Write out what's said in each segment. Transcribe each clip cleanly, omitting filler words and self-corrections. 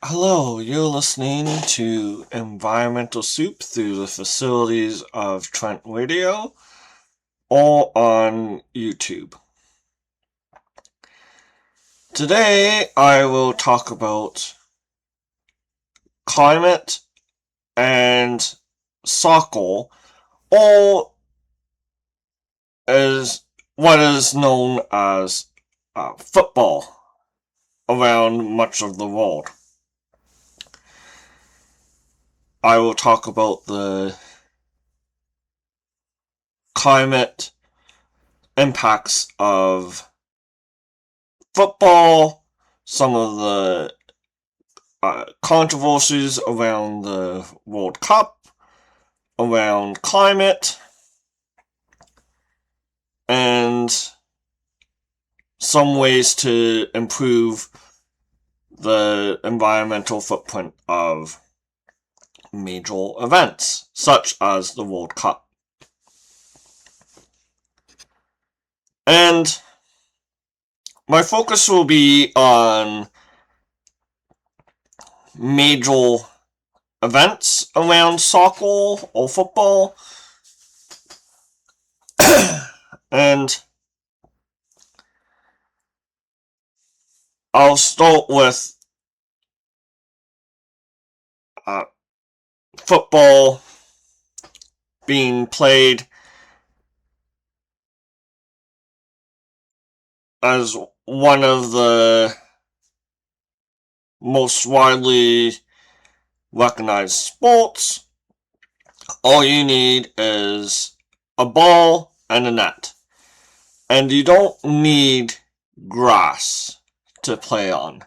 Hello, you're listening to Environmental Soup through the facilities of Trent Radio or on YouTube. Today I will talk about climate and soccer, or as what is known as football around much of the world. I will talk about the climate impacts of football, some of the controversies around the World Cup, around climate, and some ways to improve the environmental footprint of major events, such as the World Cup. And my focus will be on major events around soccer or football. And I'll start with football being played as one of the most widely recognized sports. All you need is a ball and a net. And you don't need grass to play on.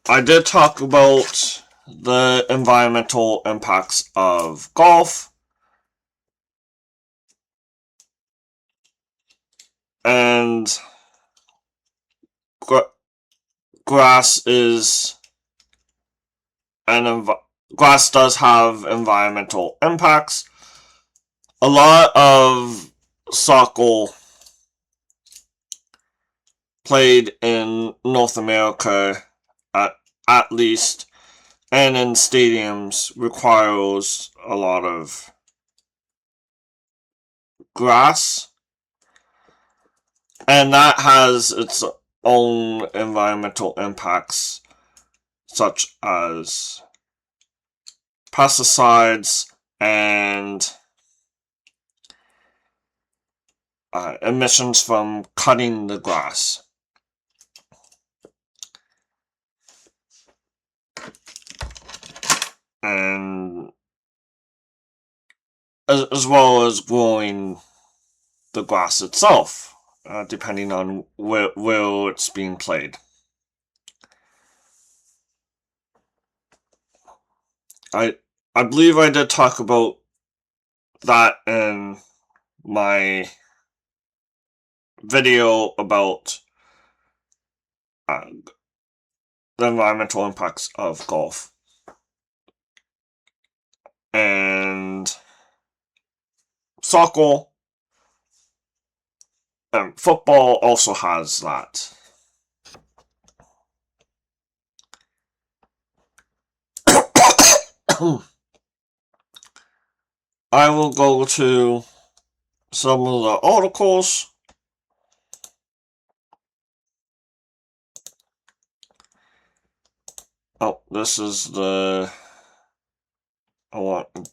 I did talk about the environmental impacts of golf, and grass does have environmental impacts. A lot of soccer played in North America, at least, and in stadiums, requires a lot of grass, and that has its own environmental impacts, such as pesticides and emissions from cutting the grass. And as well as growing the grass itself, depending on where it's being played. I believe I did talk about that in my video about the environmental impacts of golf. And soccer and football also has that. I will go to some of the articles. Oh, this is I want a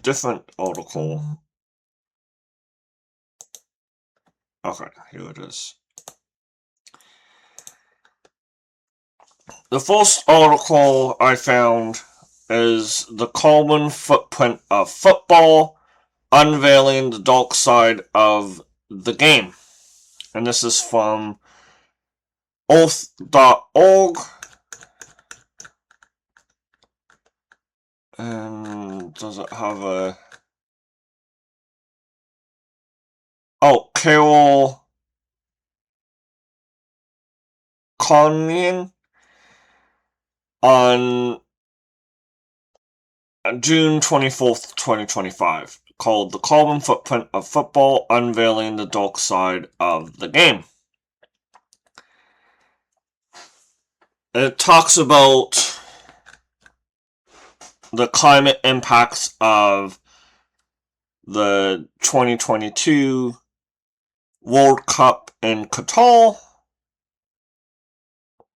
different article. Okay, here it is. The first article I found is The Carbon Footprint of Football, Unveiling the Dark Side of the Game. And this is from Oath.org. And does it have a... Oh, Carol Connian on June 24th, 2025, called The Carbon Footprint of Football, Unveiling the Dark Side of the Game. It talks about the climate impacts of the 2022 World Cup in Qatar,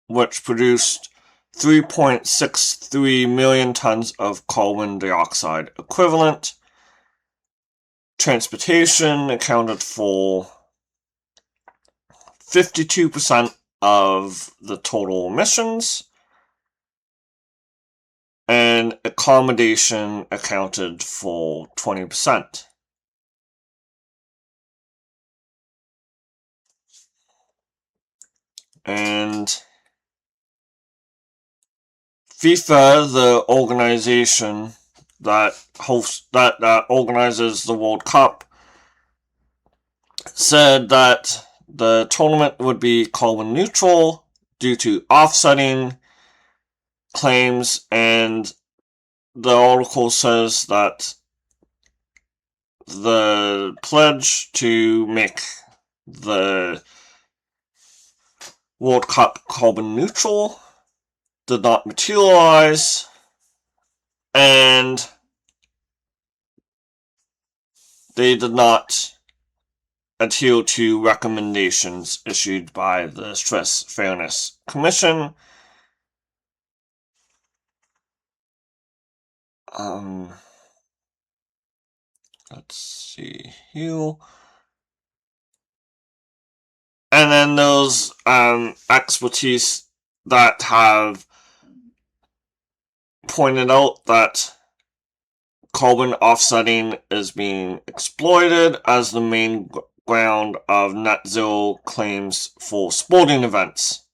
which produced 3.63 million tons of carbon dioxide equivalent. Transportation accounted for 52% of the total emissions, and accommodation accounted for 20%. And FIFA, the organization that organizes the World Cup, said that the tournament would be carbon neutral due to offsetting claims, and the article says that the pledge to make the World Cup carbon neutral did not materialize, and they did not adhere to recommendations issued by the Swiss Fairness Commission. Let's see here. And then those expertise that have pointed out that carbon offsetting is being exploited as the main ground of net zero claims for sporting events.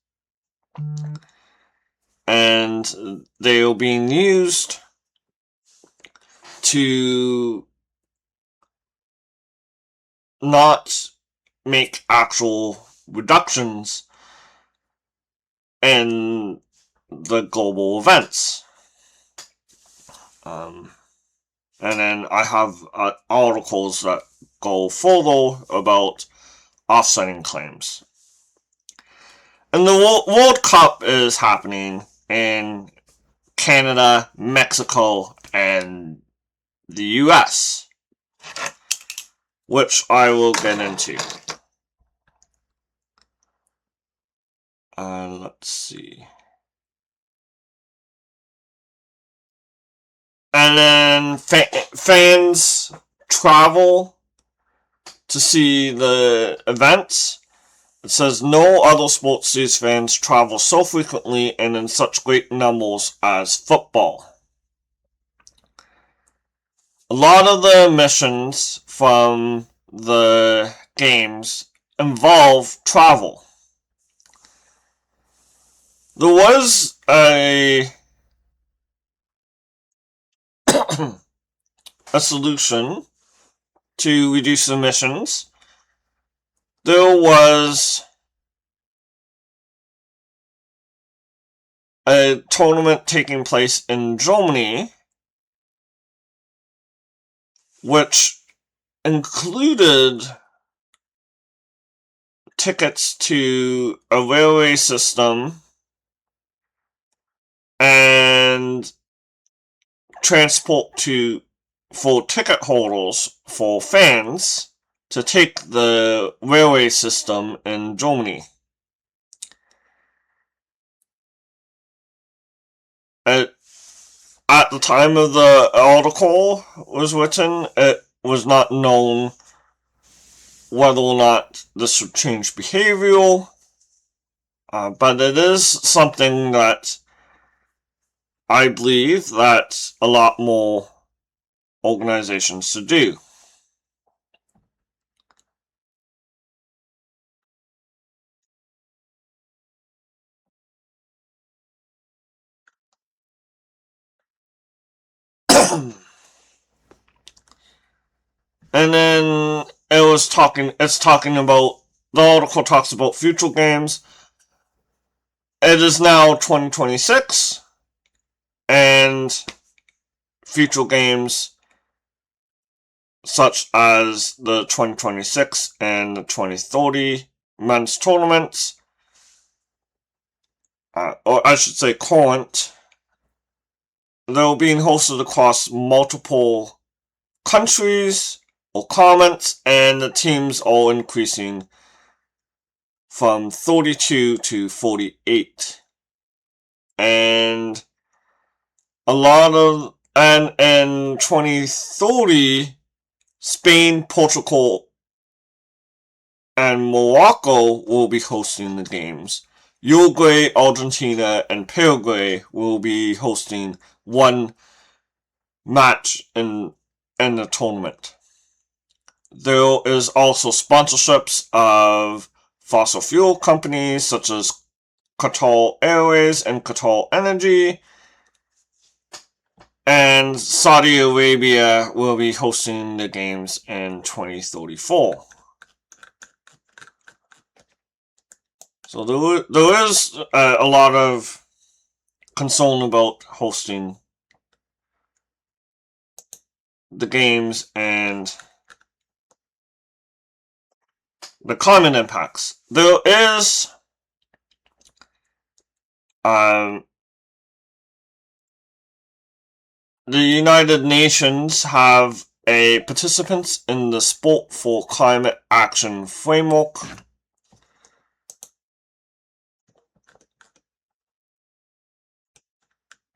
And they are being used to not make actual reductions in the global events. And then I have articles that go further about offsetting claims. And the World Cup is happening in Canada, Mexico, and the US, which I will get into. Let's see. And then fans travel to see the events. It says no other sport sees fans travel so frequently and in such great numbers as football. A lot of the missions from the games involve travel. There was a solution to reduce emissions. There was a tournament taking place in Germany, which included tickets to a railway system and transport for ticket holders, for fans, to take the railway system in Germany. At the time of the article was written, it was not known whether or not this would change behavior, but it is something that I believe that a lot more organizations should do. And then it's talking about, the article talks about future games. It is now 2026, and future games such as the 2026 and the 2030 men's tournaments or I should say current. They're being hosted across multiple countries or comments, and the teams are increasing from 32 to 48. And in 2030, Spain, Portugal, and Morocco will be hosting the games. Uruguay, Argentina, and Paraguay will be hosting one match in the tournament. There is also sponsorships of fossil fuel companies such as Qatar Airways and Qatar Energy, and Saudi Arabia will be hosting the games in 2034. So there is a lot of concern about hosting the games and the climate impacts. There is the United Nations have a participants in the Sport for Climate Action framework.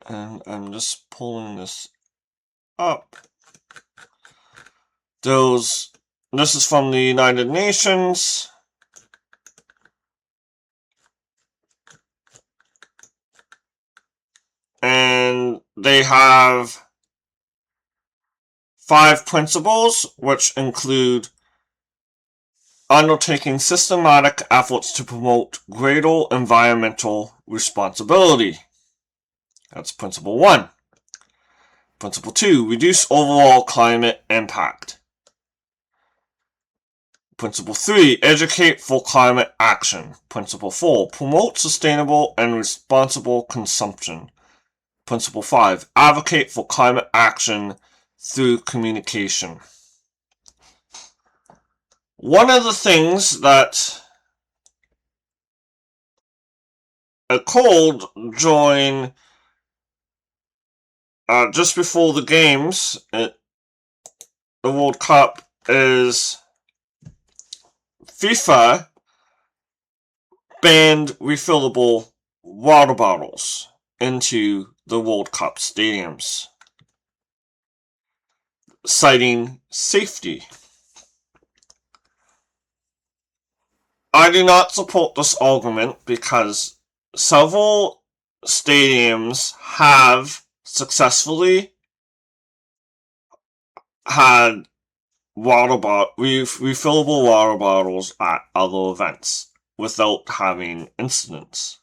And I'm just pulling this up. This is from the United Nations. And they have 5 principles, which include undertaking systematic efforts to promote greater environmental responsibility. That's principle 1. Principle 2, reduce overall climate impact. Principle 3, educate for climate action. Principle 4, promote sustainable and responsible consumption. Principle 5, advocate for climate action through communication. One of the things that occurred during just before the games, the World Cup, is FIFA banned refillable water bottles into the World Cup stadiums, citing safety. I do not support this argument because several stadiums have successfully had refillable water bottles at other events without having incidents.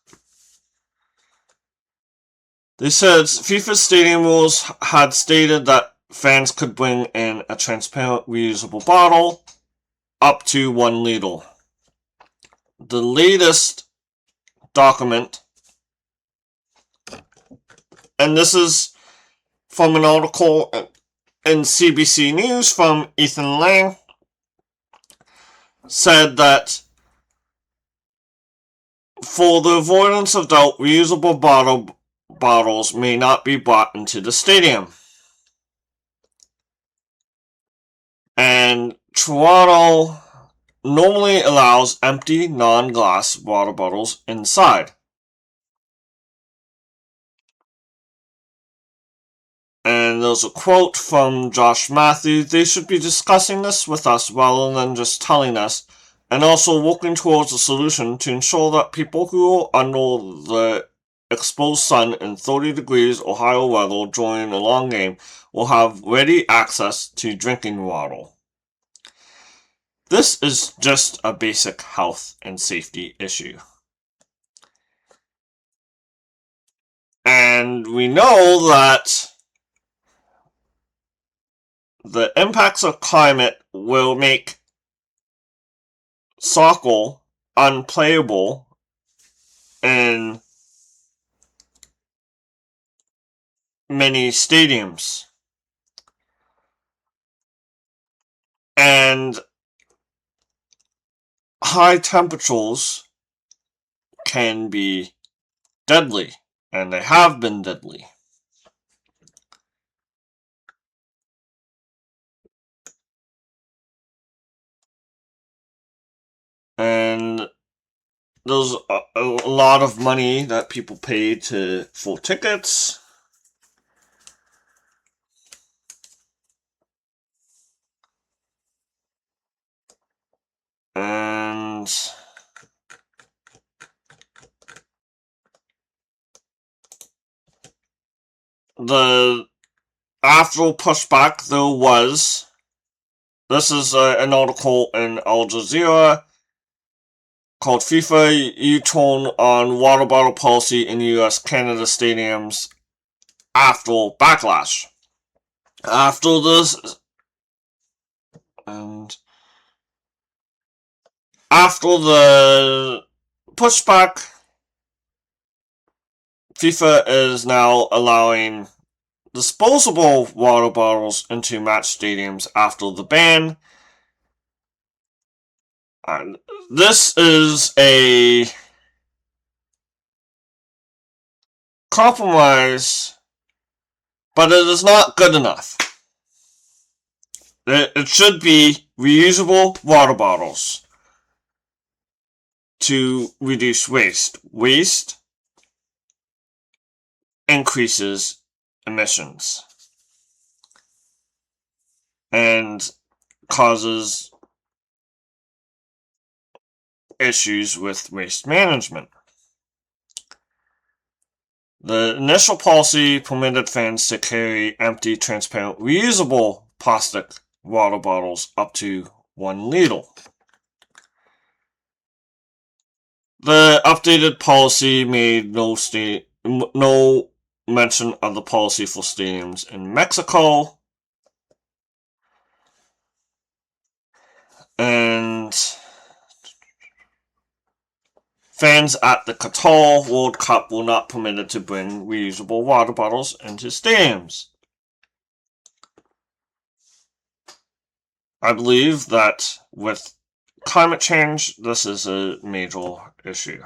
They said FIFA stadium rules had stated that fans could bring in a transparent reusable bottle up to 1 liter. The latest document, and this is from an article in CBC News from Ethan Lang, said that for the avoidance of doubt, reusable bottles may not be brought into the stadium. And Toronto normally allows empty, non-glass water bottles inside. And there's a quote from Josh Matthews: "They should be discussing this with us rather than just telling us, and also working towards a solution to ensure that people who are under the exposed sun in 30 degrees or higher weather during a long game will have ready access to drinking water." This is just a basic health and safety issue. And we know that the impacts of climate will make soccer unplayable in many stadiums. And high temperatures can be deadly, and they have been deadly. And there's a lot of money that people pay for tickets. And the after pushback there was, this is an article in Al Jazeera called FIFA U-turn on water bottle policy in US Canada stadiums after backlash. After this, and after the pushback, FIFA is now allowing disposable water bottles into match stadiums after the ban. And this is a compromise, but it is not good enough. It should be reusable water bottles to reduce waste. Waste increases emissions and causes issues with waste management. The initial policy permitted fans to carry empty, transparent, reusable plastic water bottles up to 1 liter. The updated policy made no mention of the policy for stadiums in Mexico. And fans at the Qatar World Cup were not permitted to bring reusable water bottles into stadiums. I believe that with climate change, this is a major issue.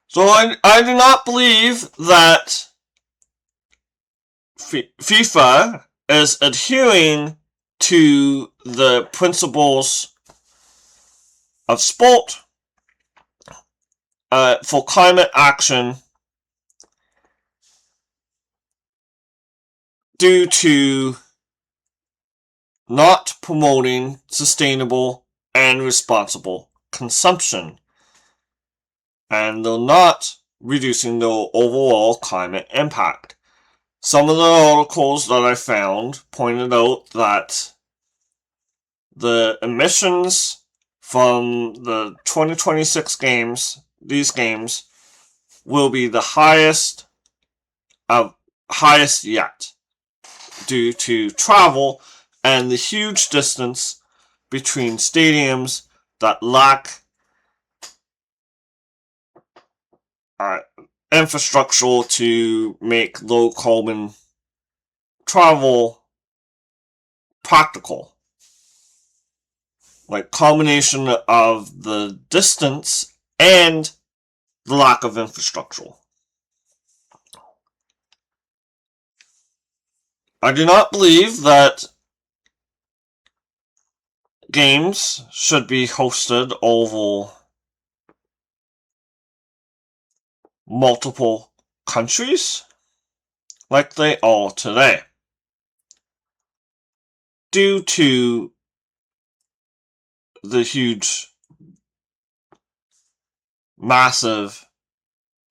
So I do not believe that FIFA is adhering to the principles of sport for climate action due to not promoting sustainable and responsible consumption, and they're not reducing the overall climate impact. Some of the articles that I found pointed out that the emissions from the 2026 games, these games, will be the highest yet, due to travel and the huge distance between stadiums that lack infrastructure to make low carbon travel practical. Like combination of the distance and the lack of infrastructure. I do not believe that games should be hosted over multiple countries like they are today, due to the huge, massive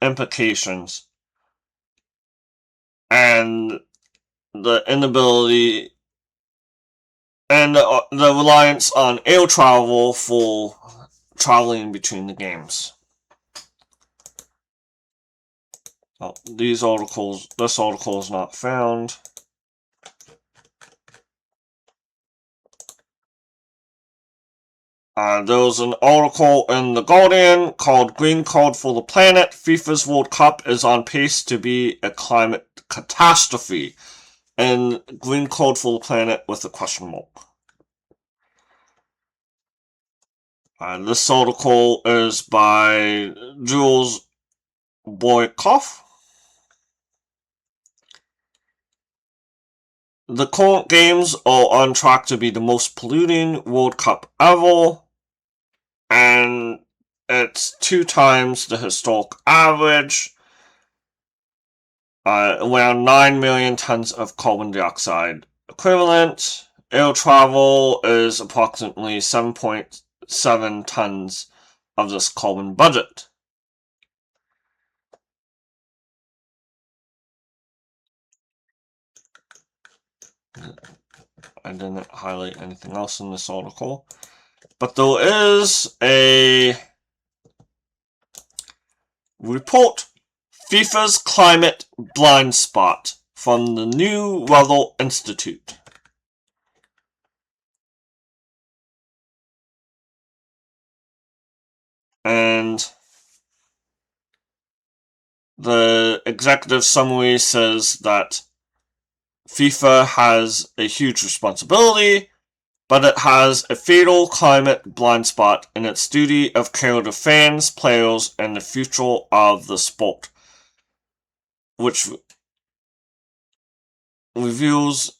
implications and the inability and the reliance on air travel for traveling between the games. Oh, this article is not found. There was an article in The Guardian called Green Card for the Planet. FIFA's World Cup is on pace to be a climate catastrophe. And Green Card for the Planet with a question mark. This article is by Jules Boykoff. The current games are on track to be the most polluting World Cup ever, and it's 2 times the historic average, around 9 million tons of carbon dioxide equivalent. Air travel is approximately 7.7 tons of this carbon budget. I didn't highlight anything else in this article, but there is a report, FIFA's Climate Blind Spot, from the New Weather Institute. And the executive summary says that FIFA has a huge responsibility, but it has a fatal climate blind spot in its duty of care to fans, players, and the future of the sport, which reveals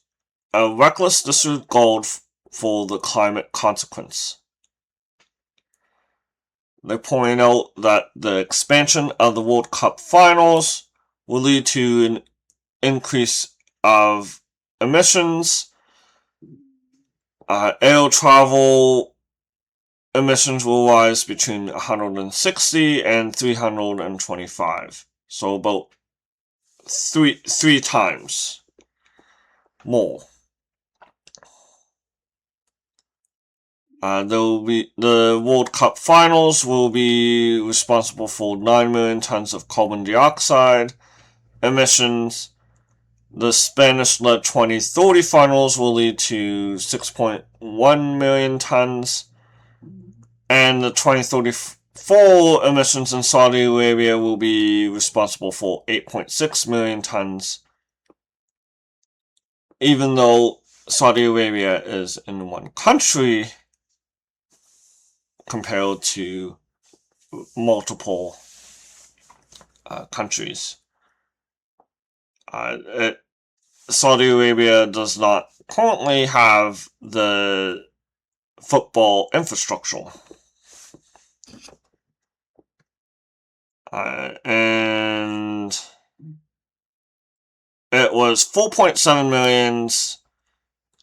a reckless disregard for the climate consequence. They point out that the expansion of the World Cup finals will lead to an increase of emissions. Air travel emissions will rise between 160 and 325. So about three times more. The World Cup finals will be responsible for 9 million tons of carbon dioxide emissions. The Spanish-led 2030 finals will lead to 6.1 million tons. And the 2034 emissions in Saudi Arabia will be responsible for 8.6 million tons. Even though Saudi Arabia is in one country, compared to multiple countries. Saudi Arabia does not currently have the football infrastructure. And it was 4.7 million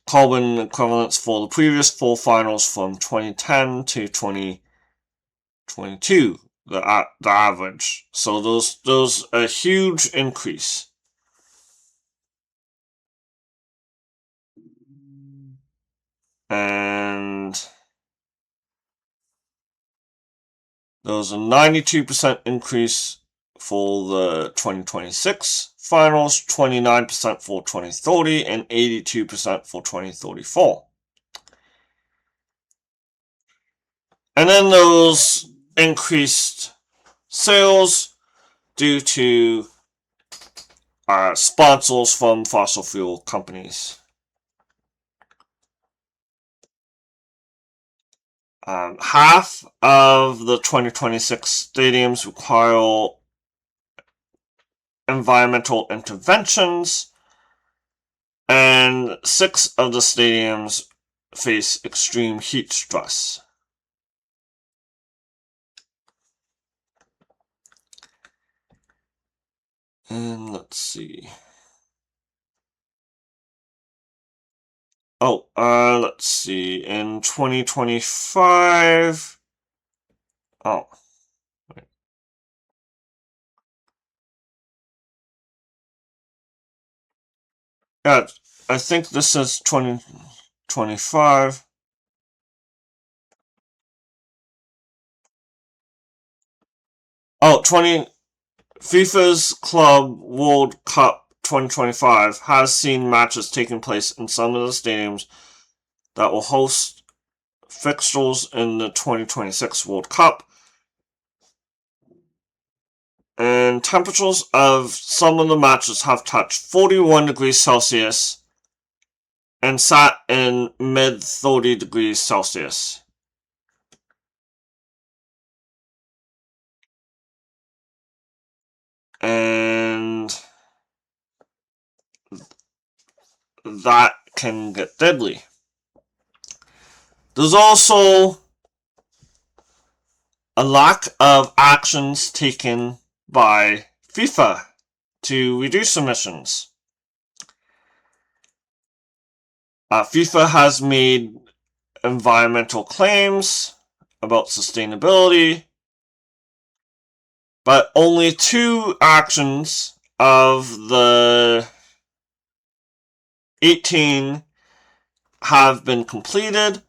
carbon equivalents for the previous 4 finals from 2010 to 2022, the average. So there's a huge increase. And there was a 92% increase for the 2026 finals, 29% for 2030, and 82% for 2034. And then those increased sales due to sponsors from fossil fuel companies. Half of the 2026 stadiums require environmental interventions, and 6 of the stadiums face extreme heat stress. And let's see. Let's see. In 2025. Wait. Yeah, I think this is 2025. FIFA's Club World Cup 2025 has seen matches taking place in some of the stadiums that will host fixtures in the 2026 World Cup. And temperatures of some of the matches have touched 41 degrees Celsius and sat in mid 30 degrees Celsius. And that can get deadly. There's also a lack of actions taken by FIFA to reduce emissions. FIFA has made environmental claims about sustainability, but only 2 actions of the 18 have been completed,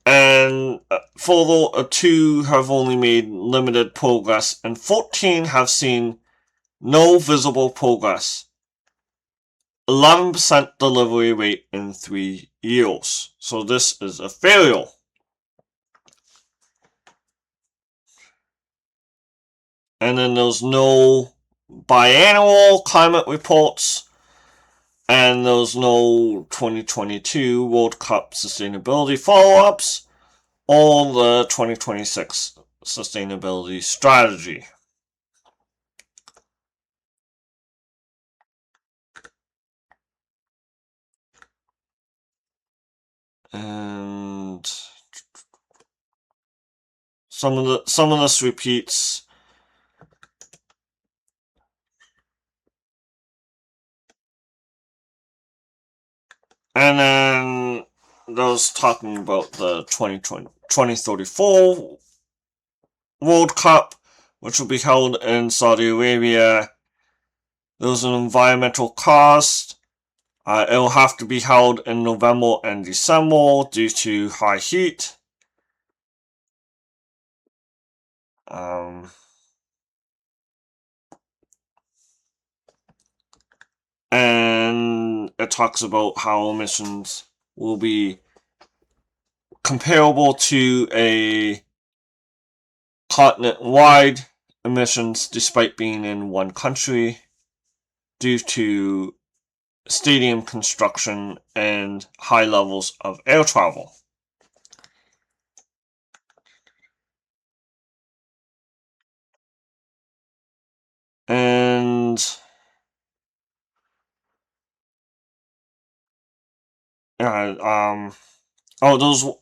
and further 2 have only made limited progress, and 14 have seen no visible progress. 11% delivery rate in 3 years. So this is a failure. And then there's no biannual climate reports, and there's no 2022 World Cup sustainability follow-ups, or the 2026 sustainability strategy. And some of this repeats. And then those talking about the 2034 World Cup, which will be held in Saudi Arabia. There's an environmental cost. It'll have to be held in November and December due to high heat. And it talks about how emissions will be comparable to a continent-wide emissions despite being in one country due to stadium construction and high levels of air travel. And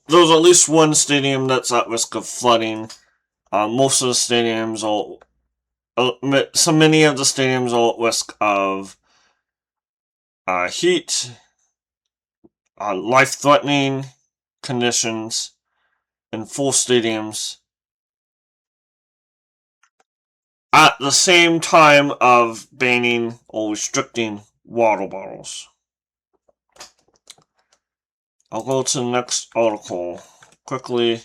there's at least one stadium that's at risk of flooding. Most of the stadiums are, so many of the stadiums are at risk of heat, life-threatening conditions in full stadiums at the same time of banning or restricting water bottles. I'll go to the next article quickly.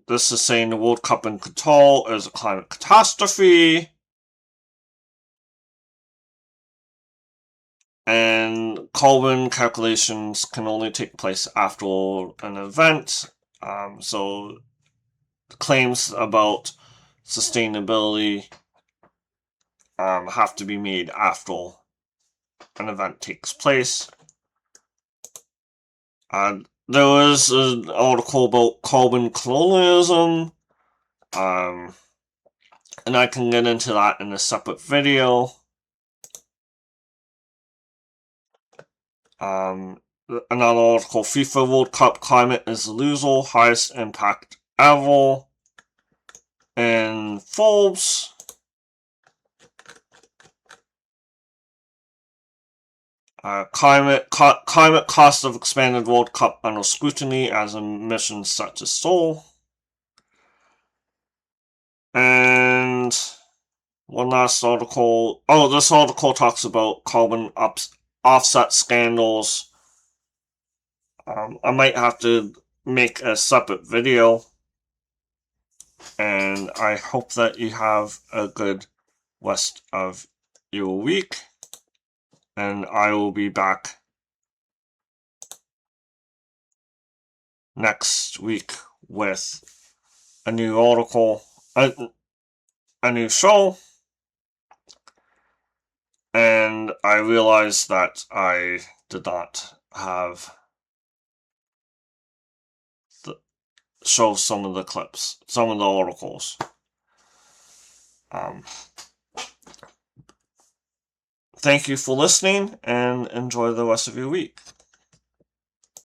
This is saying the World Cup in Qatar is a climate catastrophe. And carbon calculations can only take place after an event. So claims about sustainability have to be made after an event takes place. There was an article about carbon colonialism, and I can get into that in a separate video. Another article, FIFA World Cup climate is the loser, highest impact ever. And Forbes. Climate cost of expanded World Cup under scrutiny as emissions such as soul. And one last article. Oh, this article talks about carbon offset scandals. I might have to make a separate video. And I hope that you have a good rest of your week. And I will be back next week with a new article, a new show. And I realized that I did not have show some of the clips, some of the articles. Thank you for listening and enjoy the rest of your week.